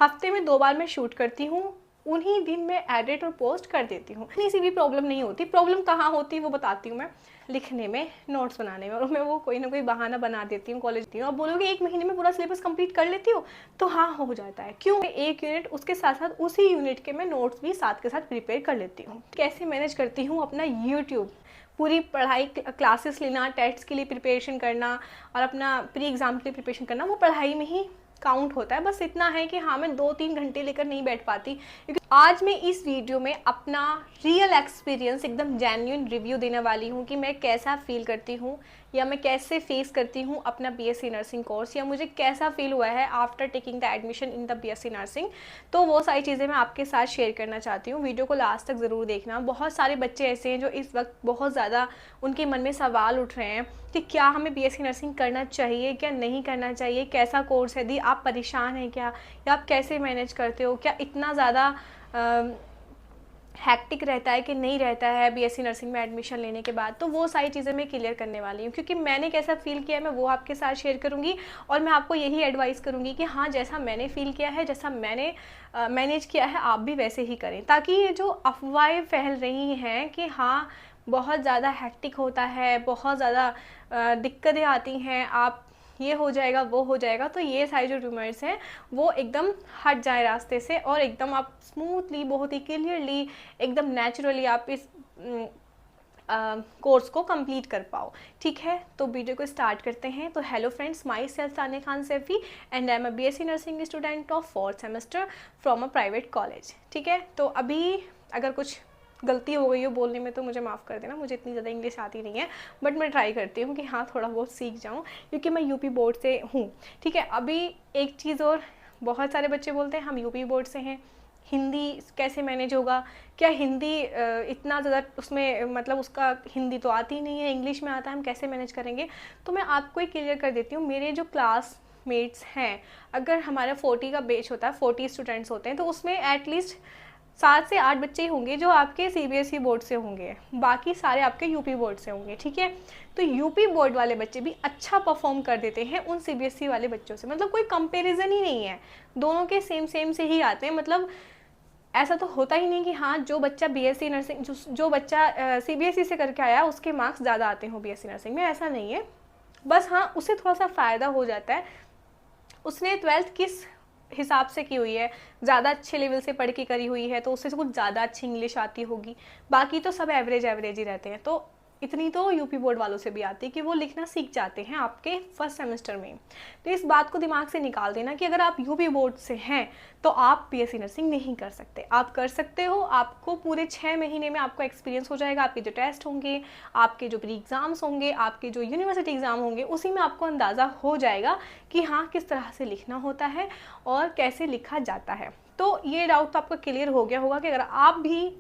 हफ्ते में 2 बार मैं शूट करती हूँ, उन्हीं दिन मैं एडिट और पोस्ट कर देती हूँ। इतनी सी भी प्रॉब्लम नहीं होती। प्रॉब्लम कहाँ होती है वो बताती हूँ मैं, लिखने में, नोट्स बनाने में, और मैं वो कोई ना कोई बहाना बना देती हूँ कॉलेज की। अब बोलोगे 1 महीने में पूरा सिलेबस कंप्लीट कर लेती हूँ, तो हाँ हो जाता है। क्यों? एक यूनिट, उसके साथ साथ उसी यूनिट के मैं नोट्स भी साथ के साथ प्रिपेयर कर लेती हूँ। कैसे मैनेज करती हूँ अपना यूट्यूब, पूरी पढ़ाई, क्लासेस लेना, टेस्ट के लिए प्रिपरेशन करना और अपना प्री एग्ज़ाम के लिए प्रिपरेशन करना, वो पढ़ाई में ही काउंट होता है। बस इतना है कि हाँ, मैं 2-3 घंटे लेकर नहीं बैठ पाती, क्योंकि आज मैं इस वीडियो में अपना रियल एक्सपीरियंस, एकदम जेन्युइन रिव्यू देने वाली हूँ कि मैं कैसा फील करती हूँ या मैं कैसे फेस करती हूँ अपना बीएससी नर्सिंग कोर्स, या मुझे कैसा फील हुआ है after taking the admission in the BSc nursing. तो वो सारी चीज़ें मैं आपके साथ शेयर करना चाहती हूँ। वीडियो को लास्ट तक ज़रूर देखना। बहुत सारे बच्चे ऐसे हैं जो इस वक्त बहुत ज़्यादा उनके मन में सवाल उठ रहे हैं कि क्या हमें बीएससी नर्सिंग करना चाहिए, क्या नहीं करना चाहिए, कैसा कोर्स है। दी आप परेशान हैं क्या, या आप कैसे मैनेज करते हो, क्या इतना ज़्यादा हैक्टिक रहता है कि नहीं रहता है बीएससी नर्सिंग में एडमिशन लेने के बाद। तो वो सारी चीज़ें मैं क्लियर करने वाली हूँ, क्योंकि मैंने कैसा फील किया है मैं वो आपके साथ शेयर करूँगी, और मैं आपको यही एडवाइस करूँगी कि हाँ, जैसा मैंने फील किया है, जैसा मैंने मैनेज किया है, आप भी वैसे ही करें, ताकि ये जो अफवाहें फैल रही हैं कि हाँ बहुत ज़्यादा हैक्टिक होता है, बहुत ज़्यादा दिक्कतें आती हैं, आप ये हो जाएगा वो हो जाएगा, तो ये सारे जो रूमर्स हैं वो एकदम हट जाए रास्ते से, और एकदम आप स्मूथली, बहुत ही क्लियरली, एकदम नेचुरली आप इस कोर्स को कंप्लीट कर पाओ। ठीक है, तो वीडियो को स्टार्ट करते हैं। तो hello friends, my self Tania Khan Saifi and I am a BSc nursing student of 4th semester from a private college. ठीक है, तो अभी अगर कुछ गलती हो गई हो बोलने में तो मुझे माफ़ कर देना, मुझे इतनी ज़्यादा इंग्लिश आती नहीं है, बट मैं ट्राई करती हूँ कि हाँ थोड़ा बहुत सीख जाऊँ, क्योंकि मैं यूपी बोर्ड से हूँ। ठीक है, अभी एक चीज़ और, बहुत सारे बच्चे बोलते हैं हम यूपी बोर्ड से हैं, हिंदी कैसे मैनेज होगा, क्या हिंदी इतना ज़्यादा उसमें, मतलब उसका हिंदी तो आती नहीं है, इंग्लिश में आता है, हम कैसे मैनेज करेंगे। तो मैं आपको ही क्लियर कर देती हूँ। मेरे जो क्लासमेट्स हैं, अगर हमारा 40 का बैच होता है, 40 स्टूडेंट्स होते हैं, तो उसमें एटलीस्ट 7 से 8 बच्चे ही होंगे जो आपके सीबीएसई बोर्ड से होंगे, बाकी सारे आपके यूपी बोर्ड से होंगे। ठीक है, तो यूपी बोर्ड वाले बच्चे भी अच्छा परफॉर्म कर देते हैं उन सीबीएसई वाले बच्चों से, मतलब कोई कंपैरिजन ही नहीं है, दोनों के सेम से ही आते हैं। मतलब ऐसा तो होता ही नहीं कि हाँ जो बच्चा बीएससी नर्सिंग, जो बच्चा सीबीएसई से करके आया उसके मार्क्स ज़्यादा आते हो बीएससी नर्सिंग में, ऐसा नहीं है। बस हाँ, उसे थोड़ा सा फ़ायदा हो जाता है, उसने 12th किस हिसाब से की हुई है, ज़्यादा अच्छे लेवल से पढ़ के करी हुई है, तो उससे कुछ ज़्यादा अच्छी इंग्लिश आती होगी, बाकी तो सब एवरेज ही रहते हैं। तो इतनी तो यूपी बोर्ड वालों से भी आती है कि वो लिखना सीख जाते हैं आपके फर्स्ट सेमेस्टर में। तो इस बात को दिमाग से निकाल देना कि अगर आप यूपी बोर्ड से हैं तो आप बीएससी नर्सिंग नहीं कर सकते। आप कर सकते हो, आपको पूरे 6 महीने में आपको एक्सपीरियंस हो जाएगा, आपके जो टेस्ट होंगे, आपके जो प्री एग्ज़ाम्स होंगे, आपके जो यूनिवर्सिटी एग्ज़ाम होंगे, उसी में आपको अंदाज़ा हो जाएगा कि हाँ किस तरह से लिखना होता है और कैसे लिखा जाता है। तो ये डाउट तो आपका क्लियर हो गया होगा कि अगर आप भी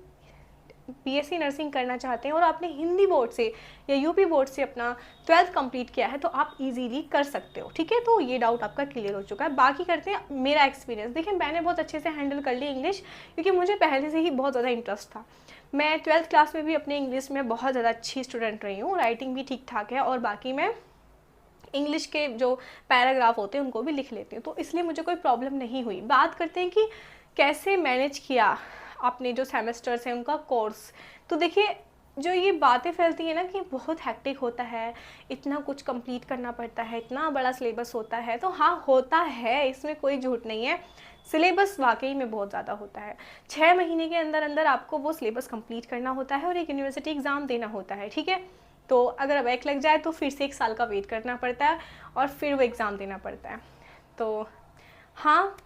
बीएससी नर्सिंग करना चाहते हैं और आपने हिंदी बोर्ड से या यूपी बोर्ड से अपना 12th कंप्लीट किया है तो आप इजीली कर सकते हो। ठीक है, तो ये डाउट आपका क्लियर हो चुका है। बाकी करते हैं मेरा एक्सपीरियंस। देखिए, मैंने बहुत अच्छे से हैंडल कर ली इंग्लिश, क्योंकि मुझे पहले से ही बहुत ज़्यादा इंटरेस्ट था। मैं 12th क्लास में भी अपने इंग्लिश में बहुत ज़्यादा अच्छी स्टूडेंट रही हूँ, राइटिंग भी ठीक ठाक है, और बाकी मैं इंग्लिश के जो पैराग्राफ होते हैं उनको भी लिख लेती हूँ, तो इसलिए मुझे कोई प्रॉब्लम नहीं हुई। बात करते हैं कि कैसे मैनेज किया अपने जो सेमेस्टर्स हैं उनका कोर्स। तो देखिए, जो ये बातें फैलती हैं ना कि बहुत हैक्टिक होता है, इतना कुछ कंप्लीट करना पड़ता है, इतना बड़ा सिलेबस होता है, तो हाँ होता है, इसमें कोई झूठ नहीं है। सिलेबस वाकई में बहुत ज़्यादा होता है। 6 महीने के अंदर अंदर आपको वो सिलेबस कंप्लीट करना होता है और एक यूनिवर्सिटी एग्ज़ाम देना होता है। ठीक है, तो अगर बैक लग जाए तो फिर से 1 साल का वेट करना पड़ता है और फिर वो एग्ज़ाम देना पड़ता है। तो हाँ,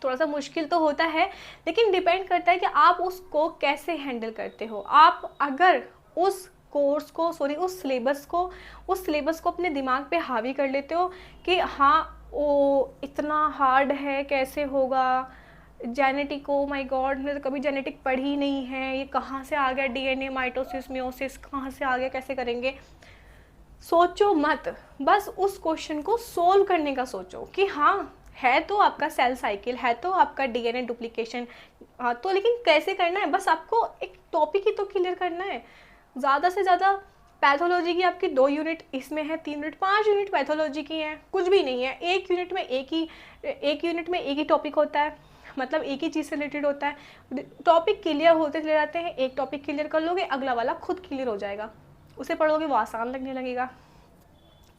थोड़ा सा मुश्किल तो होता है, लेकिन डिपेंड करता है कि आप उसको कैसे हैंडल करते हो। आप अगर उस कोर्स को, उस सिलेबस को अपने दिमाग पे हावी कर लेते हो कि हाँ वो इतना हार्ड है, कैसे होगा, जेनेटिक, ओ माय गॉड, मैंने तो कभी जेनेटिक पढ़ी ही नहीं है, ये कहाँ से आ गया, डीएनए, माइटोसिस, मियोसिस कहाँ से आ गया, कैसे करेंगे। सोचो मत, बस उस क्वेश्चन को सोल्व करने का सोचो कि हाँ है तो आपका सेल साइकिल, है तो आपका डीएनए डुप्लीकेशन, तो लेकिन कैसे करना है, बस आपको एक टॉपिक ही तो क्लियर करना है। ज़्यादा से ज़्यादा पैथोलॉजी की आपकी 2 यूनिट इसमें है, 3 यूनिट, 5 यूनिट पैथोलॉजी की हैं, कुछ भी नहीं है। एक यूनिट में एक ही टॉपिक होता है, मतलब एक ही चीज़ से रिलेटेड होता है। टॉपिक क्लियर होते चले जाते हैं, एक टॉपिक क्लियर कर लोगे अगला वाला खुद क्लियर हो जाएगा, उसे पढ़ोगे वो आसान लगने लगेगा,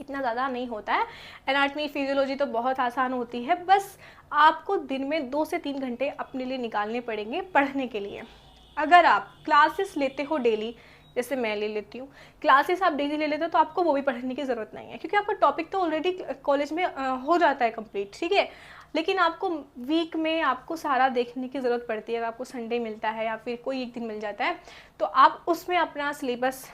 इतना ज़्यादा नहीं होता है। एनाटमी फिजियोलॉजी तो बहुत आसान होती है, बस आपको दिन में 2 से 3 घंटे अपने लिए निकालने पड़ेंगे पढ़ने के लिए। अगर आप क्लासेस लेते हो डेली, जैसे मैं ले लेती हूँ, क्लासेस आप डेली ले लेते हो तो आपको वो भी पढ़ने की ज़रूरत नहीं है, क्योंकि आपका टॉपिक तो ऑलरेडी कॉलेज में हो जाता है कंप्लीट, ठीक है। लेकिन आपको वीक में आपको सारा देखने की ज़रूरत पड़ती है। अगर आपको संडे मिलता है या फिर कोई एक दिन मिल जाता है तो आप उसमें अपना सिलेबस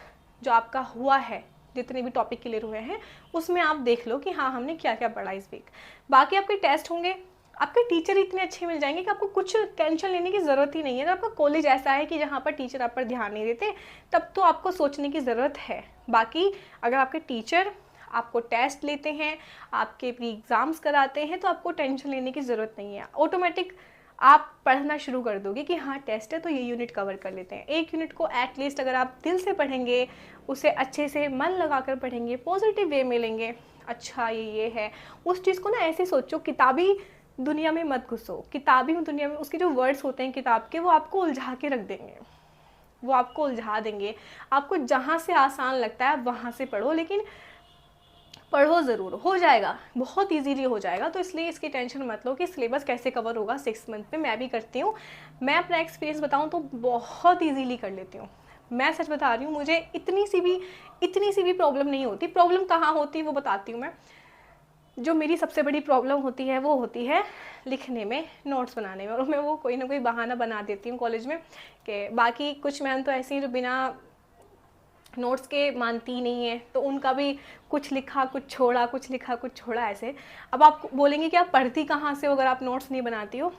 जो आपका हुआ है, जितने भी टॉपिक क्लियर हुए हैं, उसमें आप देख लो कि हाँ हमने क्या क्या पढ़ा इस वीक। बाकी आपके टेस्ट होंगे, आपके टीचर इतने अच्छे मिल जाएंगे कि आपको कुछ टेंशन लेने की ज़रूरत ही नहीं है। अगर आपका कॉलेज ऐसा है कि जहाँ पर टीचर आप पर ध्यान नहीं देते, तब तो आपको सोचने की ज़रूरत है। बाकी अगर आपके टीचर आपको टेस्ट लेते हैं, आपके प्री एग्ज़ाम्स कराते हैं, तो आपको टेंशन लेने की ज़रूरत नहीं है। ऑटोमेटिक आप पढ़ना शुरू कर दोगे कि हाँ टेस्ट है तो ये यूनिट कवर कर लेते हैं। एक यूनिट को एटलीस्ट अगर आप दिल से पढ़ेंगे, उसे अच्छे से मन लगाकर पढ़ेंगे, पॉजिटिव वे में लेंगे, अच्छा ये है, उस चीज़ को ना ऐसे सोचो, किताबी दुनिया में मत घुसो। किताबी दुनिया में उसके जो वर्ड्स होते हैं किताब के, वो आपको उलझा के रख देंगे, वो आपको उलझा देंगे। आपको जहाँ से आसान लगता है वहाँ से पढ़ो, लेकिन पढ़ो ज़रूर, हो जाएगा, बहुत इजीली हो जाएगा। तो इसलिए इसकी टेंशन मत लो कि सिलेबस कैसे कवर होगा 6 मंथ में। मैं भी करती हूँ, मैं अपना एक्सपीरियंस बताऊँ तो बहुत इजीली कर लेती हूँ। मैं सच बता रही हूँ, मुझे इतनी सी भी प्रॉब्लम नहीं होती। प्रॉब्लम कहाँ होती है वो बताती हूँ मैं। जो मेरी सबसे बड़ी प्रॉब्लम होती है वो होती है लिखने में, नोट्स बनाने में, और मैं वो कोई ना कोई बहाना बना देती हूँ कॉलेज में कि बाकी कुछ मैम तो ऐसी हैं जो बिना नोट्स के मानती नहीं है, तो उनका भी कुछ लिखा कुछ छोड़ा, कुछ लिखा कुछ छोड़ा ऐसे। अब आप बोलेंगे कि आप पढ़ती कहाँ से हो अगर आप नोट्स नहीं बनाती हो।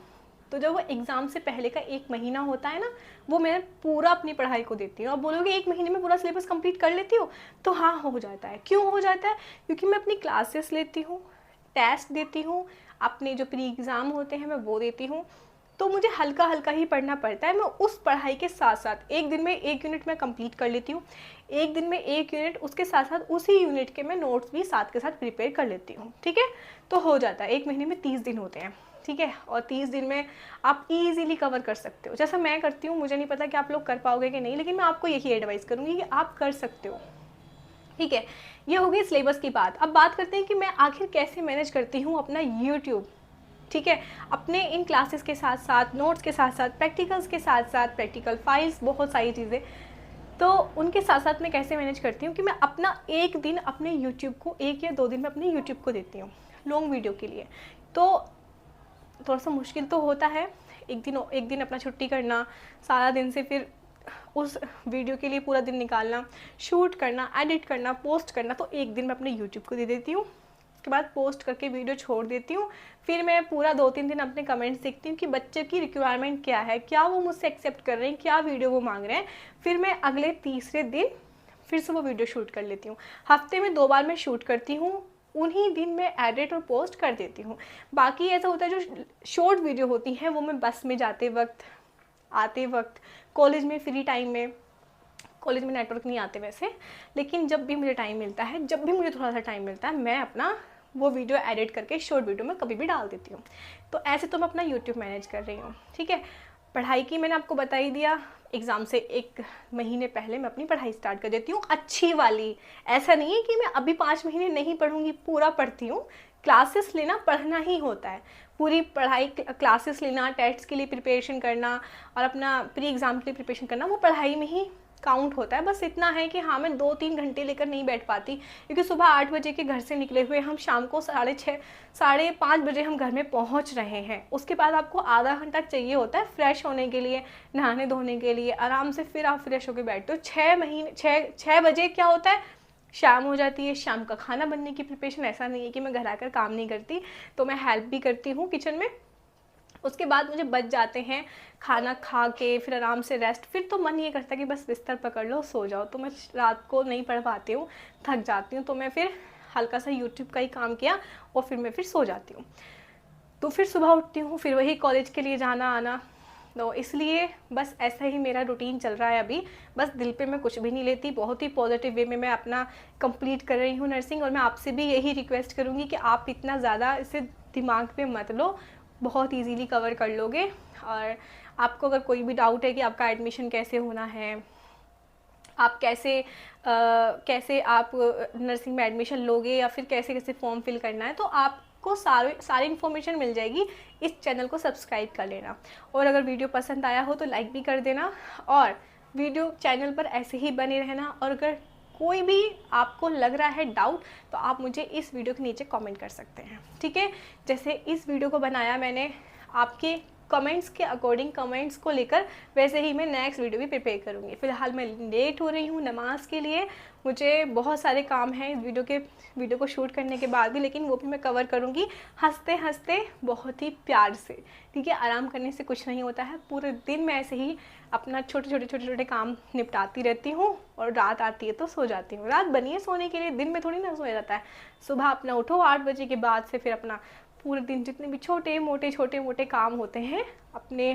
तो जब वो एग्ज़ाम से पहले का 1 महीना होता है ना, वो मैं पूरा अपनी पढ़ाई को देती हूँ। अब बोलोगे 1 महीने में पूरा सिलेबस कंप्लीट कर लेती हूँ, तो हाँ हो जाता है। क्यों हो जाता है? क्योंकि मैं अपनी क्लासेस लेती हूँ, टेस्ट देती हूँ, अपने जो प्री एग्ज़ाम होते हैं मैं वो देती हूँ, तो मुझे हल्का हल्का ही पढ़ना पड़ता है। मैं उस पढ़ाई के साथ साथ एक दिन में 1 यूनिट मैं कंप्लीट कर लेती हूँ, एक दिन में 1 यूनिट, उसके साथ साथ उसी यूनिट के मैं नोट्स भी साथ के साथ प्रिपेयर कर लेती हूँ, ठीक है। तो हो जाता है, 1 महीने में 30 दिन होते हैं, ठीक है। और 30 दिन में आप इजीली कवर कर सकते हो, जैसा मैं करती हूँ। मुझे नहीं पता कि आप लोग कर पाओगे कि नहीं, लेकिन मैं आपको यही एडवाइस करूँगी कि आप कर सकते हो, ठीक है। ये हो गई सिलेबस की बात। अब बात करते हैं कि मैं आखिर कैसे मैनेज करती हूँ अपना यूट्यूब, ठीक है। अपने इन क्लासेस के साथ साथ, नोट्स के साथ साथ, प्रैक्टिकल्स के साथ साथ, प्रैक्टिकल फाइल्स, बहुत सारी चीज़ें, तो उनके साथ साथ मैं कैसे मैनेज करती हूँ कि मैं अपना एक दिन अपने यूट्यूब को, 1 या 2 दिन में अपने यूट्यूब को देती हूँ लॉन्ग वीडियो के लिए। तो थोड़ा सा मुश्किल तो होता है, एक दिन अपना छुट्टी करना, सारा दिन से फिर उस वीडियो के लिए पूरा दिन निकालना, शूट करना, एडिट करना, पोस्ट करना। तो एक दिन मैं अपने यूट्यूब को दे देती हूँ, उसके बाद पोस्ट करके वीडियो छोड़ देती हूँ। फिर मैं पूरा 2-3 दिन अपने कमेंट्स देखती हूँ कि बच्चे की रिक्वायरमेंट क्या है, क्या वो मुझसे एक्सेप्ट कर रहे हैं, क्या वीडियो वो मांग रहे हैं। फिर मैं अगले तीसरे दिन फिर से वो वीडियो शूट कर लेती हूँ। हफ्ते में 2 बार मैं शूट करती हूँ, उन्हीं दिन मैं एडिट और पोस्ट कर देती हूँ। बाकी ऐसा होता है जो शॉर्ट वीडियो होती हैं वो मैं बस में जाते वक्त, आते वक्त, कॉलेज में फ्री टाइम में, कॉलेज में नेटवर्क नहीं आते वैसे, लेकिन जब भी मुझे टाइम मिलता है, जब भी मुझे थोड़ा सा टाइम मिलता है, मैं अपना वो वीडियो एडिट करके शॉर्ट वीडियो में कभी भी डाल देती हूँ। तो ऐसे तो मैं अपना यूट्यूब मैनेज कर रही हूँ, ठीक है। पढ़ाई की मैंने आपको बता ही दिया, एग्ज़ाम से 1 महीने पहले मैं अपनी पढ़ाई स्टार्ट कर देती हूँ, अच्छी वाली। ऐसा नहीं है कि मैं अभी 5 महीने नहीं पढ़ूँगी, पूरा पढ़ती हूँ। क्लासेस लेना पढ़ना ही होता है, पूरी पढ़ाई, क्लासेस लेना, टेस्ट के लिए प्रिपरेशन करना और अपना प्री एग्ज़ाम के लिए प्रिपरेशन करना, वो पढ़ाई में ही काउंट होता है। बस इतना है कि हाँ मैं 2-3 घंटे लेकर नहीं बैठ पाती, क्योंकि सुबह 8 बजे के घर से निकले हुए हम शाम को 6:30, 5:30 बजे हम घर में पहुंच रहे हैं। उसके बाद आपको आधा घंटा चाहिए होता है फ्रेश होने के लिए, नहाने धोने के लिए, आराम से फिर आप फ्रेश होकर बैठते हो। 6 बजे क्या होता है, शाम हो जाती है। शाम का खाना बनने की प्रिपरेशन, ऐसा नहीं है कि मैं घर आकर काम नहीं करती, तो मैं हेल्प भी करती हूँ किचन में। उसके बाद मुझे बच जाते हैं खाना खा के फिर आराम से रेस्ट। फिर तो मन ये करता है कि बस बिस्तर पकड़ लो सो जाओ, तो मैं रात को नहीं पढ़ पाती हूँ, थक जाती हूँ, तो मैं फिर हल्का सा यूट्यूब का ही काम किया और फिर मैं फिर सो जाती हूँ। तो फिर सुबह उठती हूँ, फिर वही कॉलेज के लिए जाना आना, तो इसलिए बस ऐसा ही मेरा रूटीन चल रहा है अभी। बस दिल पे मैं कुछ भी नहीं लेती, बहुत ही पॉजिटिव वे में मैं अपना कंप्लीट कर रही हूँ नर्सिंग। और मैं आपसे भी यही रिक्वेस्ट करूँगी कि आप इतना ज़्यादा इसे दिमाग पे मत लो, बहुत इजीली कवर कर लोगे। और आपको अगर कोई भी डाउट है कि आपका एडमिशन कैसे होना है, आप कैसे आप नर्सिंग में एडमिशन लोगे, या फिर कैसे कैसे फॉर्म फिल करना है, तो आपको सारी इन्फॉर्मेशन मिल जाएगी। इस चैनल को सब्सक्राइब कर लेना, और अगर वीडियो पसंद आया हो तो लाइक भी कर देना, और वीडियो चैनल पर ऐसे ही बने रहना। और अगर कोई भी आपको लग रहा है डाउट, तो आप मुझे इस वीडियो के नीचे कमेंट कर सकते हैं, ठीक है। जैसे इस वीडियो को बनाया मैंने आपके कमेंट्स के अकॉर्डिंग, कमेंट्स को लेकर, वैसे ही मैं नेक्स्ट वीडियो भी प्रिपेयर करूँगी। फ़िलहाल मैं लेट हो रही हूँ नमाज़ के लिए, मुझे बहुत सारे काम हैं इस वीडियो को शूट करने के बाद भी, लेकिन वो भी मैं कवर करूँगी हंसते हंसते, बहुत ही प्यार से, ठीक है। आराम करने से कुछ नहीं होता है, पूरे दिन मैं ऐसे ही अपना छोटे छोटे काम निपटाती रहती हूँ, और रात आती है तो सो जाती हूँ। रात बनी है सोने के लिए, दिन में थोड़ी ना सोया जाता है। सुबह अपना उठो 8 बजे के बाद से, फिर अपना पूरे दिन जितने भी छोटे मोटे काम होते हैं अपने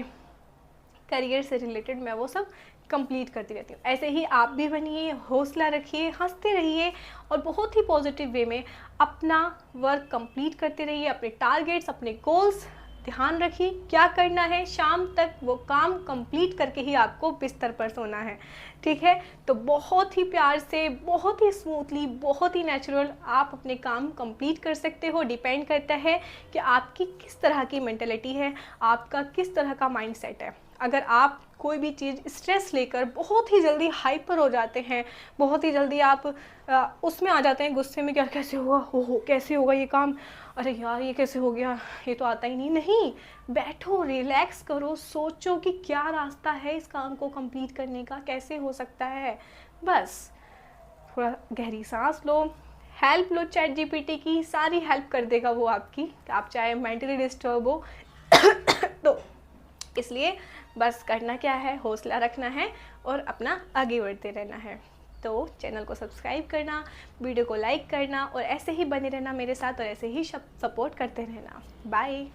करियर से रिलेटेड, मैं वो सब कंप्लीट करती रहती हूँ। ऐसे ही आप भी बनिए, हौसला रखिए, हंसते रहिए, और बहुत ही पॉजिटिव वे में अपना वर्क कंप्लीट करते रहिए। अपने टारगेट्स, अपने गोल्स ध्यान रखिए, क्या करना है, शाम तक वो काम कंप्लीट करके ही आपको बिस्तर पर सोना है, ठीक है। तो बहुत ही प्यार से, बहुत ही स्मूथली, बहुत ही नेचुरल आप अपने काम कंप्लीट कर सकते हो। डिपेंड करता है कि आपकी किस तरह की मेंटालिटी है, आपका किस तरह का माइंडसेट है। अगर आप कोई भी चीज़ स्ट्रेस लेकर बहुत ही जल्दी हाइपर हो जाते हैं, बहुत ही जल्दी आप उसमें आ जाते हैं गुस्से में, क्या कैसे हुआ, हो कैसे होगा ये काम, अरे यार ये कैसे हो गया, ये तो आता ही नहीं। बैठो, रिलैक्स करो, सोचो कि क्या रास्ता है इस काम को कंप्लीट करने का, कैसे हो सकता है। बस थोड़ा गहरी सांस लो, हेल्प लो चैट जीपीटी की, सारी हेल्प कर देगा वो आपकी, आप चाहे मेंटली डिस्टर्ब हो तो इसलिए बस करना क्या है, हौसला रखना है और अपना आगे बढ़ते रहना है। तो चैनल को सब्सक्राइब करना, वीडियो को लाइक करना, और ऐसे ही बने रहना मेरे साथ, और ऐसे ही सपोर्ट करते रहना। बाय।